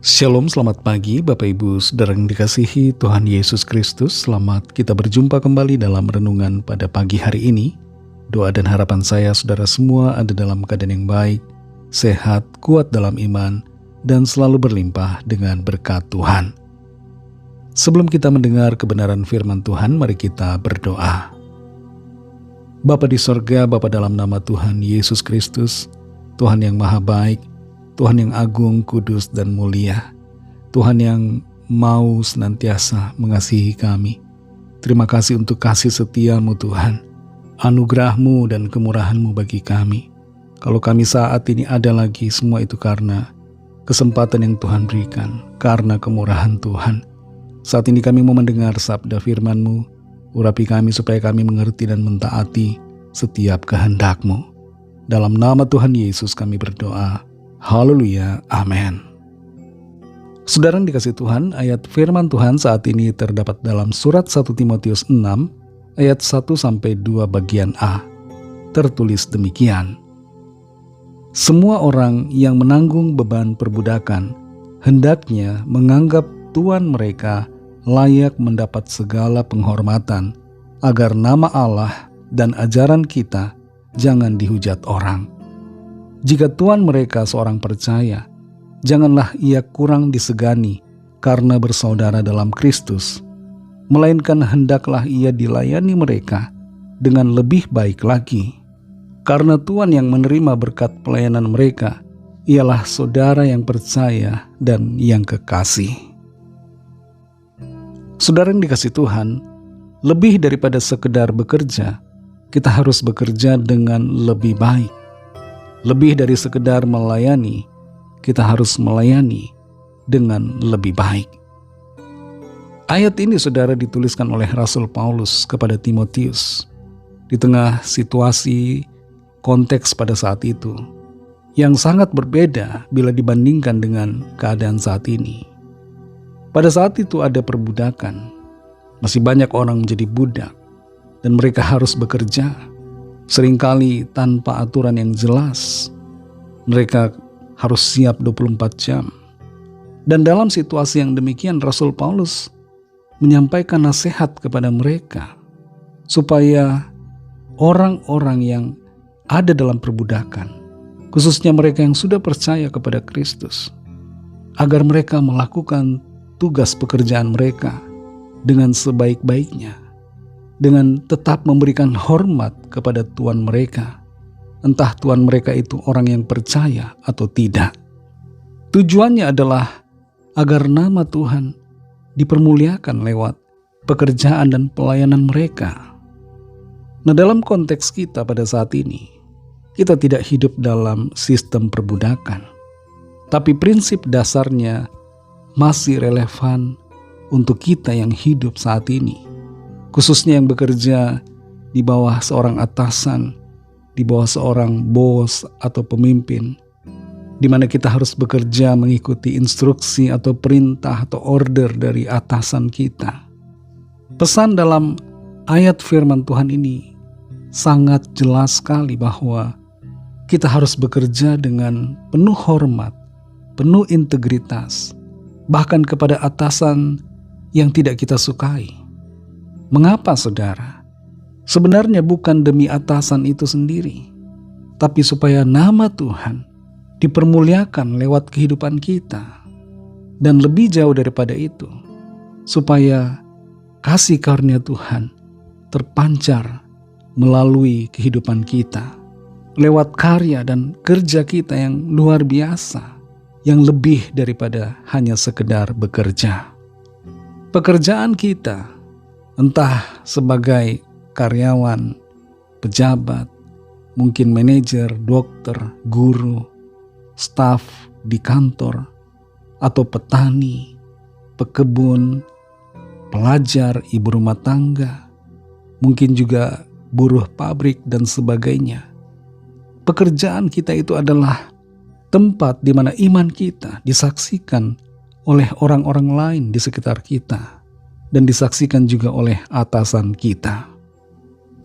Shalom, selamat pagi Bapak Ibu Saudara yang dikasihi Tuhan Yesus Kristus. Selamat kita berjumpa kembali dalam renungan pada pagi hari ini. Doa dan harapan saya saudara semua ada dalam keadaan yang baik, sehat, kuat dalam iman, dan selalu berlimpah dengan berkat Tuhan. Sebelum kita mendengar kebenaran firman Tuhan, mari kita berdoa. Bapa di sorga, Bapa dalam nama Tuhan Yesus Kristus, Tuhan yang maha baik, Tuhan yang agung, kudus, dan mulia, Tuhan yang mau senantiasa mengasihi kami. Terima kasih untuk kasih setiamu Tuhan, anugerahmu dan kemurahanmu bagi kami. Kalau kami saat ini ada lagi, semua itu karena kesempatan yang Tuhan berikan, karena kemurahan Tuhan. Saat ini kami mau mendengar sabda firman-Mu, urapi kami supaya kami mengerti dan mentaati setiap kehendak-Mu. Dalam nama Tuhan Yesus kami berdoa. Haleluya, amin. Saudara yang dikasih Tuhan, ayat firman Tuhan saat ini terdapat dalam surat 1 Timotius 6 ayat 1-2 bagian A. Tertulis demikian. Semua orang yang menanggung beban perbudakan hendaknya menganggap tuan mereka layak mendapat segala penghormatan, agar nama Allah dan ajaran kita jangan dihujat orang. Jika tuan mereka seorang percaya, janganlah ia kurang disegani karena bersaudara dalam Kristus, melainkan hendaklah ia dilayani mereka dengan lebih baik lagi. Karena tuan yang menerima berkat pelayanan mereka ialah saudara yang percaya dan yang kekasih. Saudara yang dikasih Tuhan, lebih daripada sekedar bekerja, kita harus bekerja dengan lebih baik. Lebih dari sekedar melayani, kita harus melayani dengan lebih baik. Ayat ini saudara dituliskan oleh Rasul Paulus kepada Timotius di tengah situasi konteks pada saat itu yang sangat berbeda bila dibandingkan dengan keadaan saat ini. Pada saat itu ada perbudakan, masih banyak orang menjadi budak dan mereka harus bekerja. Seringkali tanpa aturan yang jelas, mereka harus siap 24 jam. Dan dalam situasi yang demikian, Rasul Paulus menyampaikan nasihat kepada mereka supaya orang-orang yang ada dalam perbudakan, khususnya mereka yang sudah percaya kepada Kristus, agar mereka melakukan tugas pekerjaan mereka dengan sebaik-baiknya, dengan tetap memberikan hormat kepada tuan mereka, entah tuan mereka itu orang yang percaya atau tidak. Tujuannya adalah agar nama Tuhan dipermuliakan lewat pekerjaan dan pelayanan mereka. Nah, dalam konteks kita pada saat ini, kita tidak hidup dalam sistem perbudakan, tapi prinsip dasarnya masih relevan untuk kita yang hidup saat ini, khususnya yang bekerja di bawah seorang atasan, di bawah seorang bos atau pemimpin, di mana kita harus bekerja mengikuti instruksi atau perintah atau order dari atasan kita. Pesan dalam ayat firman Tuhan ini sangat jelas sekali bahwa kita harus bekerja dengan penuh hormat, penuh integritas, bahkan kepada atasan yang tidak kita sukai. Mengapa saudara? Sebenarnya bukan demi atasan itu sendiri, tapi supaya nama Tuhan dipermuliakan lewat kehidupan kita. Dan lebih jauh daripada itu, supaya kasih karunia Tuhan terpancar melalui kehidupan kita, lewat karya dan kerja kita yang luar biasa, yang lebih daripada hanya sekedar bekerja. Pekerjaan kita, entah sebagai karyawan, pejabat, mungkin manajer, dokter, guru, staf di kantor, atau petani, pekebun, pelajar, ibu rumah tangga, mungkin juga buruh pabrik dan sebagainya. Pekerjaan kita itu adalah tempat di mana iman kita disaksikan oleh orang-orang lain di sekitar kita, dan disaksikan juga oleh atasan kita.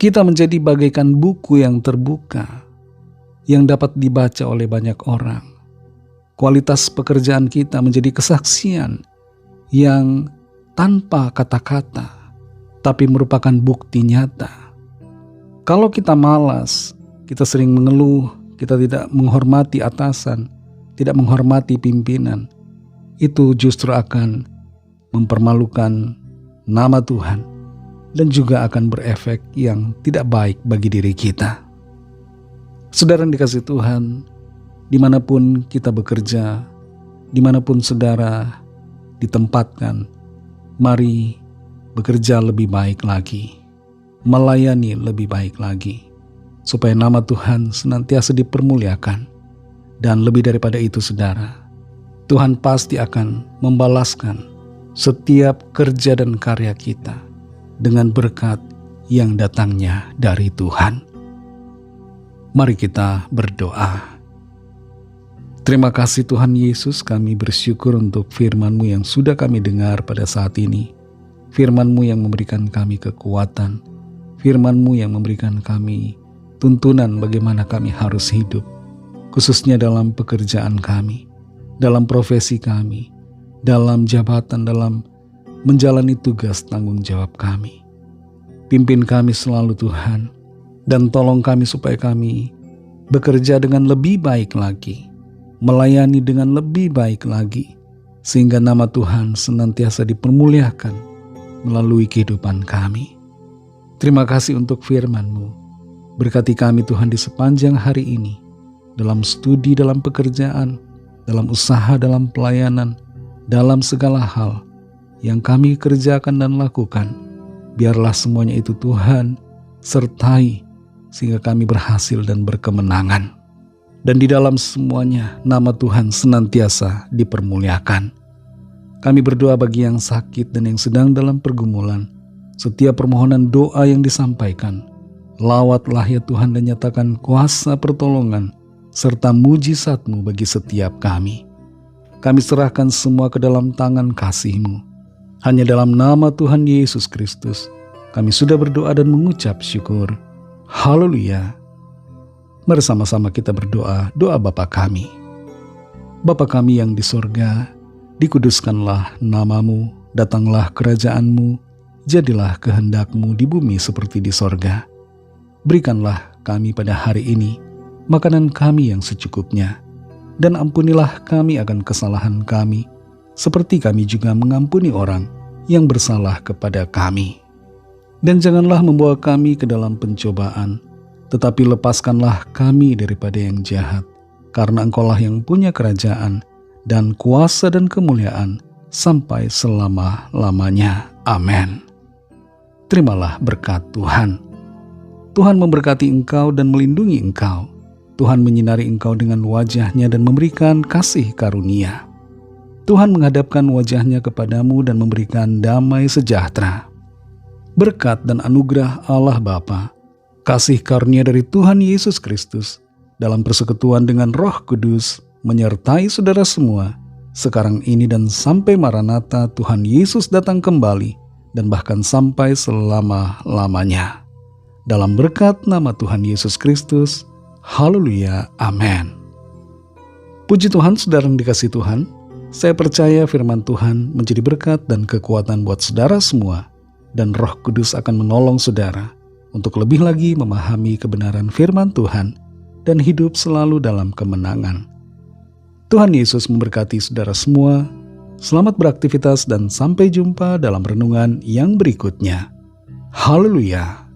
Kita menjadi bagaikan buku yang terbuka, yang dapat dibaca oleh banyak orang, kualitas pekerjaan kita menjadi kesaksian yang tanpa kata-kata, tapi merupakan bukti nyata. Kalau kita malas, kita sering mengeluh, kita tidak menghormati atasan, tidak menghormati pimpinan, itu justru akan mempermalukan nama Tuhan dan juga akan berefek yang tidak baik bagi diri kita. Saudara yang dikasihi Tuhan, dimanapun kita bekerja, dimanapun saudara ditempatkan, mari bekerja lebih baik lagi, melayani lebih baik lagi, supaya nama Tuhan senantiasa dipermuliakan. Dan lebih daripada itu saudara, Tuhan pasti akan membalaskan setiap kerja dan karya kita dengan berkat yang datangnya dari Tuhan. Mari kita berdoa. Terima kasih Tuhan Yesus, kami bersyukur untuk firman-Mu yang sudah kami dengar pada saat ini. Firman-Mu yang memberikan kami kekuatan, firman-Mu yang memberikan kami tuntunan bagaimana kami harus hidup, khususnya dalam pekerjaan kami, dalam profesi kami, dalam jabatan, dalam menjalani tugas tanggung jawab kami. Pimpin kami selalu Tuhan, dan tolong kami supaya kami bekerja dengan lebih baik lagi, melayani dengan lebih baik lagi, sehingga nama Tuhan senantiasa dipermuliakan melalui kehidupan kami. Terima kasih untuk firman-Mu. Berkati kami Tuhan di sepanjang hari ini, dalam studi, dalam pekerjaan, dalam usaha, dalam pelayanan, dalam segala hal yang kami kerjakan dan lakukan. Biarlah semuanya itu Tuhan sertai, sehingga kami berhasil dan berkemenangan. Dan di dalam semuanya nama Tuhan senantiasa dipermuliakan. Kami berdoa bagi yang sakit dan yang sedang dalam pergumulan. Setiap permohonan doa yang disampaikan, lawatlah ya Tuhan dan nyatakan kuasa pertolongan serta mujizat-Mu bagi setiap kami. Kami serahkan semua ke dalam tangan kasih-Mu. Hanya dalam nama Tuhan Yesus Kristus kami sudah berdoa dan mengucap syukur. Haleluya. Mari sama-sama kita berdoa, doa Bapa kami. Bapa kami yang di sorga, dikuduskanlah nama-Mu, datanglah kerajaan-Mu, jadilah kehendak-Mu di bumi seperti di sorga. Berikanlah kami pada hari ini makanan kami yang secukupnya, dan ampunilah kami akan kesalahan kami, seperti kami juga mengampuni orang yang bersalah kepada kami. Dan janganlah membawa kami ke dalam pencobaan, tetapi lepaskanlah kami daripada yang jahat, karena Engkaulah yang punya kerajaan, dan kuasa dan kemuliaan, sampai selama-lamanya. Amin. Terimalah berkat Tuhan. Tuhan memberkati engkau dan melindungi engkau. Tuhan menyinari engkau dengan wajah-Nya dan memberikan kasih karunia. Tuhan menghadapkan wajah-Nya kepadamu dan memberikan damai sejahtera. Berkat dan anugerah Allah Bapa, kasih karunia dari Tuhan Yesus Kristus, dalam persekutuan dengan Roh Kudus, menyertai saudara semua, sekarang ini dan sampai Maranatha Tuhan Yesus datang kembali, dan bahkan sampai selama-lamanya. Dalam berkat nama Tuhan Yesus Kristus, haleluya, amin. Puji Tuhan, saudara yang dikasihi Tuhan, saya percaya firman Tuhan menjadi berkat dan kekuatan buat saudara semua, dan Roh Kudus akan menolong saudara untuk lebih lagi memahami kebenaran firman Tuhan dan hidup selalu dalam kemenangan. Tuhan Yesus memberkati saudara semua. Selamat beraktivitas dan sampai jumpa dalam renungan yang berikutnya. Haleluya.